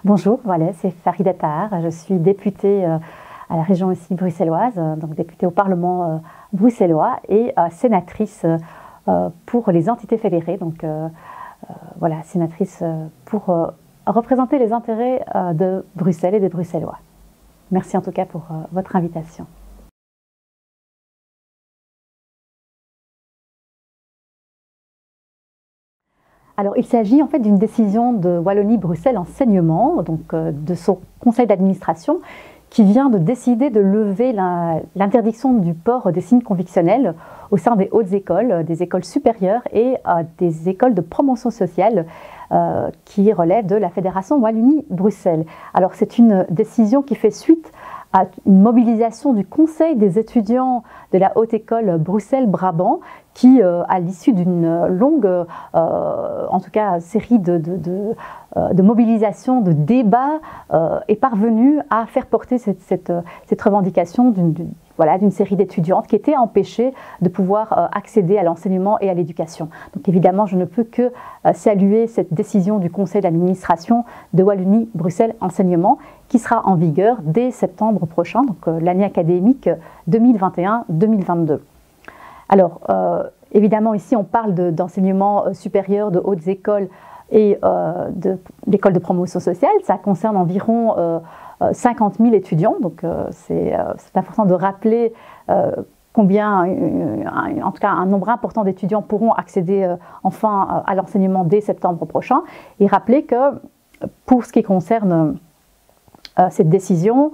Bonjour, voilà, c'est Farida Tahar. Je suis députée à la région ici bruxelloise, donc députée au Parlement bruxellois et sénatrice pour les entités fédérées. Donc voilà, sénatrice pour représenter les intérêts de Bruxelles et des Bruxellois. Merci en tout cas pour votre invitation. Alors, il s'agit en fait d'une décision de Wallonie-Bruxelles Enseignement, donc de son conseil d'administration, qui vient de décider de lever l'interdiction du port des signes convictionnels au sein des hautes écoles, des écoles supérieures et des écoles de promotion sociale qui relèvent de la Fédération Wallonie-Bruxelles. Alors, c'est une décision qui fait suite à une mobilisation du Conseil des étudiants de la Haute École Bruxelles-Brabant qui, à l'issue d'une longue, en tout cas, série de mobilisations, de débats, est parvenu à faire porter cette revendication d'une série d'étudiantes qui étaient empêchées de pouvoir accéder à l'enseignement et à l'éducation. Donc évidemment, je ne peux que saluer cette décision du Conseil d'administration de Wallonie-Bruxelles Enseignement qui sera en vigueur dès septembre prochain, donc l'année académique 2021-2022. Alors, évidemment, ici, on parle d'enseignement supérieur, de hautes écoles et d'écoles de promotion sociale. Ça concerne environ 50 000 étudiants, donc c'est important de rappeler combien, en tout cas, un nombre important d'étudiants pourront accéder enfin à l'enseignement dès septembre prochain. Et rappeler que, pour ce qui concerne cette décision,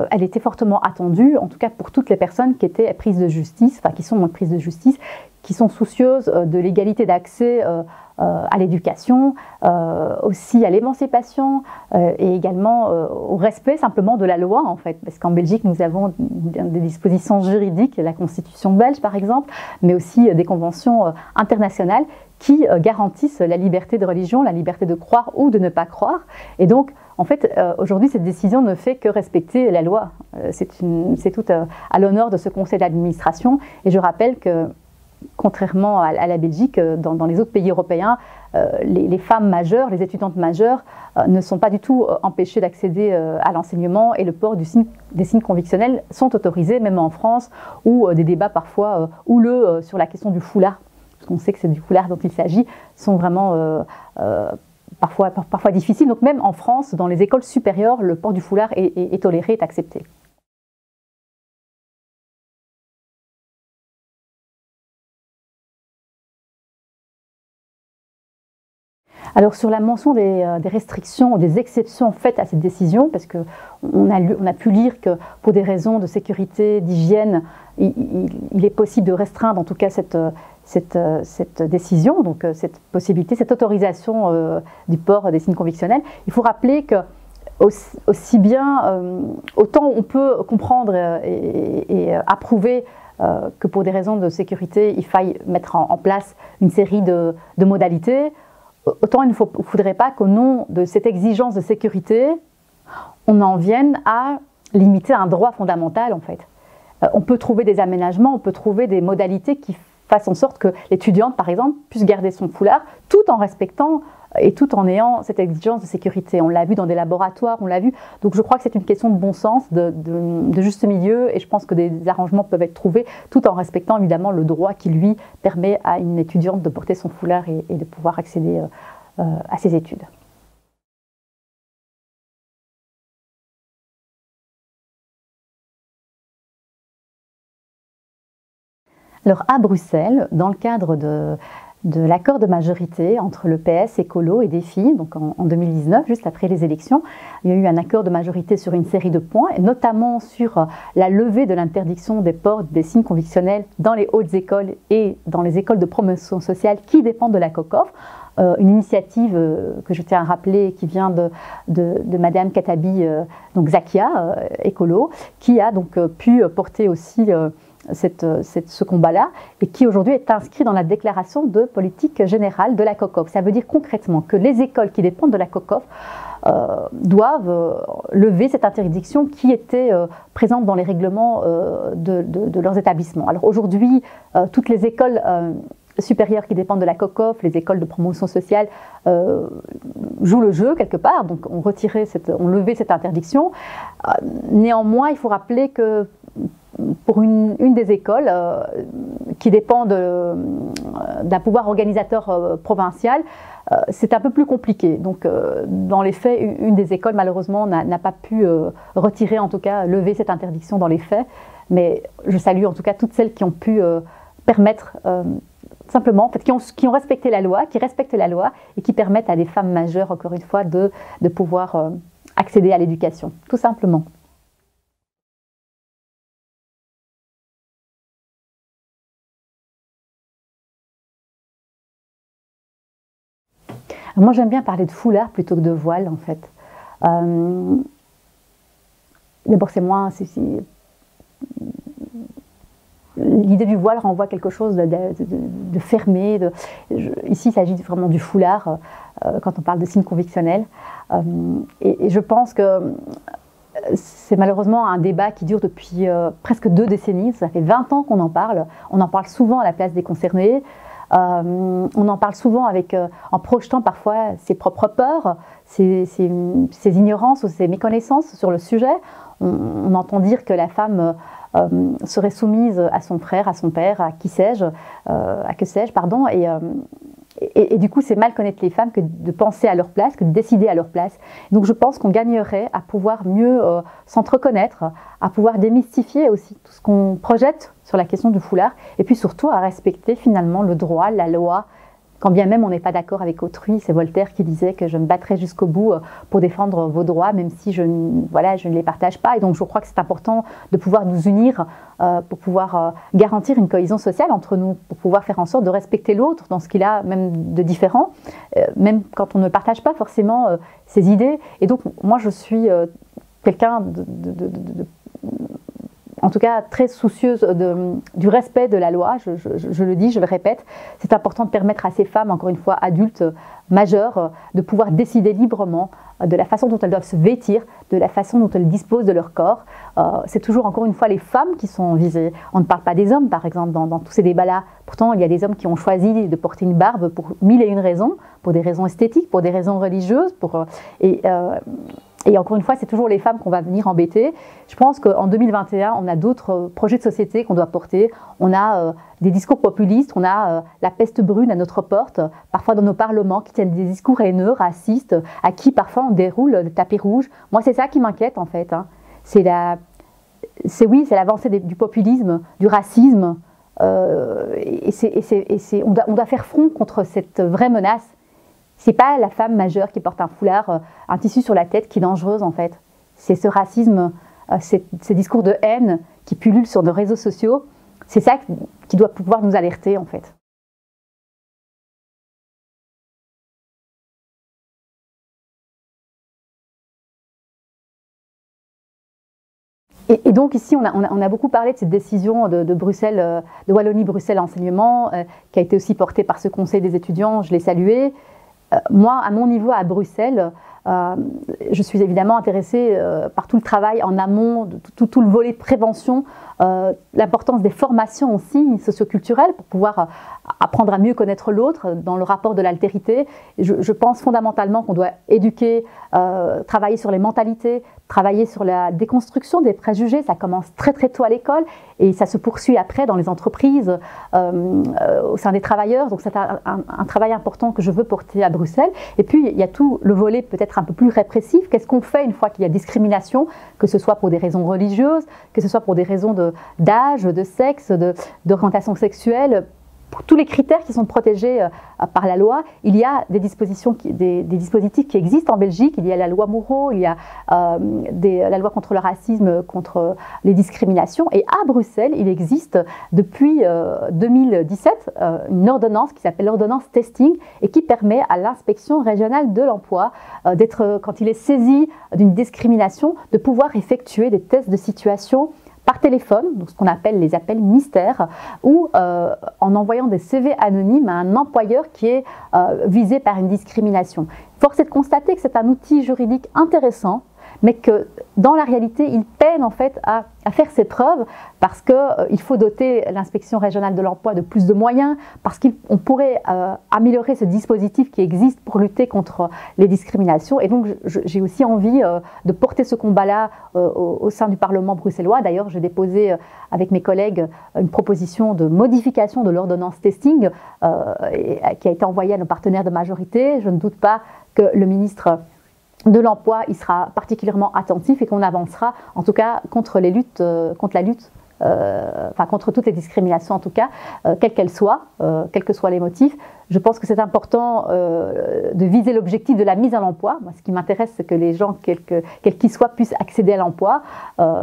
elle était fortement attendue, en tout cas pour toutes les personnes qui étaient prises de justice, enfin qui sont prises de justice, qui sont soucieuses de l'égalité d'accès à l'éducation, aussi à l'émancipation et également au respect simplement de la loi en fait. Parce qu'en Belgique, nous avons des dispositions juridiques, la Constitution belge par exemple, mais aussi des conventions internationales qui garantissent la liberté de religion, la liberté de croire ou de ne pas croire. Et donc, en fait, aujourd'hui, cette décision ne fait que respecter la loi. C'est tout à l'honneur de ce conseil d'administration. Et je rappelle que, contrairement à la Belgique, dans les autres pays européens, les femmes majeures, les étudiantes majeures ne sont pas du tout empêchées d'accéder à l'enseignement et le port des signes convictionnels sont autorisés, même en France, où des débats parfois houleux sur la question du foulard, parce qu'on sait que c'est du foulard dont il s'agit, sont vraiment parfois difficiles. Donc même en France, dans les écoles supérieures, le port du foulard est toléré, est accepté. Alors sur la mention des restrictions, des exceptions faites à cette décision, parce qu'on a pu lire que pour des raisons de sécurité, d'hygiène, il est possible de restreindre en tout cas cette décision, donc cette possibilité, cette autorisation du port des signes convictionnels. Il faut rappeler que aussi bien, autant on peut comprendre et approuver que pour des raisons de sécurité, il faille mettre en place une série de modalités, autant il ne faudrait pas qu'au nom de cette exigence de sécurité, on en vienne à limiter un droit fondamental en fait. On peut trouver des aménagements, on peut trouver des modalités qui fassent en sorte que l'étudiante, par exemple, puisse garder son foulard tout en respectant et tout en ayant cette exigence de sécurité. On l'a vu dans des laboratoires, on l'a vu. Donc je crois que c'est une question de bon sens, de juste milieu, et je pense que des arrangements peuvent être trouvés tout en respectant évidemment le droit qui lui permet à une étudiante de porter son foulard et de pouvoir accéder à ses études. Alors à Bruxelles, dans le cadre de l'accord de majorité entre le PS, Écolo et Défi, donc en 2019, juste après les élections, il y a eu un accord de majorité sur une série de points, et notamment sur la levée de l'interdiction des ports des signes convictionnels dans les hautes écoles et dans les écoles de promotion sociale qui dépendent de la COCOF. Une initiative que je tiens à rappeler qui vient de Madame Katabi, donc Zakia, Écolo, qui a donc pu porter aussi ce combat-là et qui aujourd'hui est inscrit dans la déclaration de politique générale de la COCOF. Ça veut dire concrètement que les écoles qui dépendent de la COCOF doivent lever cette interdiction qui était présente dans les règlements de leurs établissements. Alors aujourd'hui, toutes les écoles supérieures qui dépendent de la COCOF, les écoles de promotion sociale, jouent le jeu quelque part, donc on levait cette interdiction. Néanmoins, il faut rappeler que pour une des écoles qui dépend d'un pouvoir organisateur provincial, c'est un peu plus compliqué. Donc, dans les faits, une des écoles, malheureusement, n'a pas pu retirer, en tout cas, lever cette interdiction dans les faits. Mais je salue, en tout cas, toutes celles qui ont pu permettre, simplement, en fait, qui ont respecté la loi, qui respectent la loi et qui permettent à des femmes majeures, encore une fois, de pouvoir accéder à l'éducation, tout simplement. Moi, j'aime bien parler de foulard plutôt que de voile, en fait. D'abord, c'est moins... L'idée du voile renvoie à quelque chose de fermé. Ici, il s'agit vraiment du foulard, quand on parle de signe convictionnel. Et je pense que c'est malheureusement un débat qui dure depuis presque 2 décennies. Ça fait 20 ans qu'on en parle. On en parle souvent à la place des concernés. On en parle souvent en projetant parfois ses propres peurs, ses ignorances ou ses méconnaissances sur le sujet. On entend dire que la femme serait soumise à son frère, à son père, à qui sais-je, pardon, et du coup c'est mal connaître les femmes que de penser à leur place, que de décider à leur place. Donc je pense qu'on gagnerait à pouvoir mieux s'entreconnaître, à pouvoir démystifier aussi tout ce qu'on projette sur la question du foulard, et puis surtout à respecter finalement le droit, la loi, quand bien même on n'est pas d'accord avec autrui. C'est Voltaire qui disait que je me battrai jusqu'au bout pour défendre vos droits, même si je ne les partage pas. Et donc je crois que c'est important de pouvoir nous unir pour pouvoir garantir une cohésion sociale entre nous, pour pouvoir faire en sorte de respecter l'autre dans ce qu'il a même de différent, même quand on ne partage pas forcément ses idées. Et donc moi je suis quelqu'un en tout cas très soucieuse du respect de la loi, je le dis, je le répète. C'est important de permettre à ces femmes, encore une fois adultes, majeures, de pouvoir décider librement de la façon dont elles doivent se vêtir, de la façon dont elles disposent de leur corps. C'est toujours, encore une fois, les femmes qui sont visées. On ne parle pas des hommes, par exemple, dans tous ces débats-là. Pourtant, il y a des hommes qui ont choisi de porter une barbe pour 1001 raisons, pour des raisons esthétiques, pour des raisons religieuses, et encore une fois, c'est toujours les femmes qu'on va venir embêter. Je pense qu'en 2021, on a d'autres projets de société qu'on doit porter. On a des discours populistes, on a la peste brune à notre porte, parfois dans nos parlements, qui tiennent des discours haineux, racistes, à qui parfois on déroule le tapis rouge. Moi, c'est ça qui m'inquiète en fait. Hein. C'est l'avancée du populisme, du racisme. On doit faire front contre cette vraie menace. C'est pas la femme majeure qui porte un foulard, un tissu sur la tête qui est dangereuse en fait. C'est ce racisme, ces discours de haine qui pullulent sur nos réseaux sociaux. C'est ça qui doit pouvoir nous alerter en fait. Et donc ici, on a beaucoup parlé de cette décision de Bruxelles, de Wallonie-Bruxelles Enseignement, qui a été aussi portée par ce conseil des étudiants. Je l'ai salué. Moi, à mon niveau, à Bruxelles, je suis évidemment intéressée par tout le travail en amont, tout le volet de prévention, l'importance des formations aussi socioculturelles pour pouvoir apprendre à mieux connaître l'autre dans le rapport de l'altérité. Je pense fondamentalement qu'on doit éduquer, travailler sur les mentalités, travailler sur la déconstruction des préjugés. Ça commence très très tôt à l'école et ça se poursuit après dans les entreprises, au sein des travailleurs. Donc c'est un travail important que je veux porter à Bruxelles. Et puis il y a tout le volet peut-être un peu plus répressif. Qu'est-ce qu'on fait une fois qu'il y a discrimination, que ce soit pour des raisons religieuses, que ce soit pour des raisons d'âge, de sexe, d'orientation sexuelle? Pour tous les critères qui sont protégés par la loi, il y a des dispositifs qui existent en Belgique. Il y a la loi Moureau, il y a la loi contre le racisme, contre les discriminations. Et à Bruxelles, il existe depuis 2017 une ordonnance qui s'appelle l'ordonnance testing et qui permet à l'inspection régionale de l'emploi quand il est saisi d'une discrimination, de pouvoir effectuer des tests de situation par téléphone, donc ce qu'on appelle les appels mystères, ou en envoyant des CV anonymes à un employeur qui est visé par une discrimination. Force est de constater que c'est un outil juridique intéressant, mais que dans la réalité, il peine en fait à faire ses preuves parce qu'il faut doter l'inspection régionale de l'emploi de plus de moyens, parce qu'on pourrait améliorer ce dispositif qui existe pour lutter contre les discriminations. Et donc j'ai aussi envie de porter ce combat-là au sein du Parlement bruxellois. D'ailleurs, j'ai déposé avec mes collègues une proposition de modification de l'ordonnance testing qui a été envoyée à nos partenaires de majorité. Je ne doute pas que le ministre de l'Emploi y sera particulièrement attentif et qu'on avancera en tout cas contre toutes les discriminations en tout cas, quelles qu'elles soient, quels que soient les motifs. Je pense que c'est important de viser l'objectif de la mise à l'emploi. Moi, ce qui m'intéresse, c'est que les gens, quels qu'ils soient, puissent accéder à l'emploi.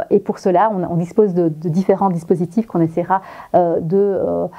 Et pour cela, on dispose de différents dispositifs qu'on essaiera de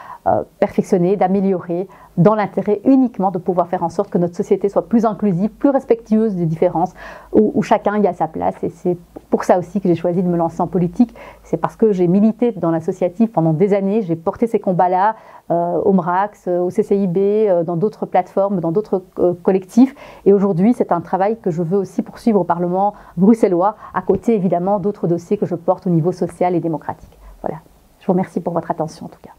perfectionner, d'améliorer, dans l'intérêt uniquement de pouvoir faire en sorte que notre société soit plus inclusive, plus respectueuse des différences, où chacun y a sa place. Et c'est pour ça aussi que j'ai choisi de me lancer en politique. C'est parce que j'ai milité dans l'associatif pendant des années, j'ai porté ces combats-là au MRAX, au CCIB, dans d'autres plateformes, dans d'autres collectifs. Et aujourd'hui, c'est un travail que je veux aussi poursuivre au Parlement bruxellois, à côté évidemment d'autres dossiers que je porte au niveau social et démocratique. Voilà. Je vous remercie pour votre attention en tout cas.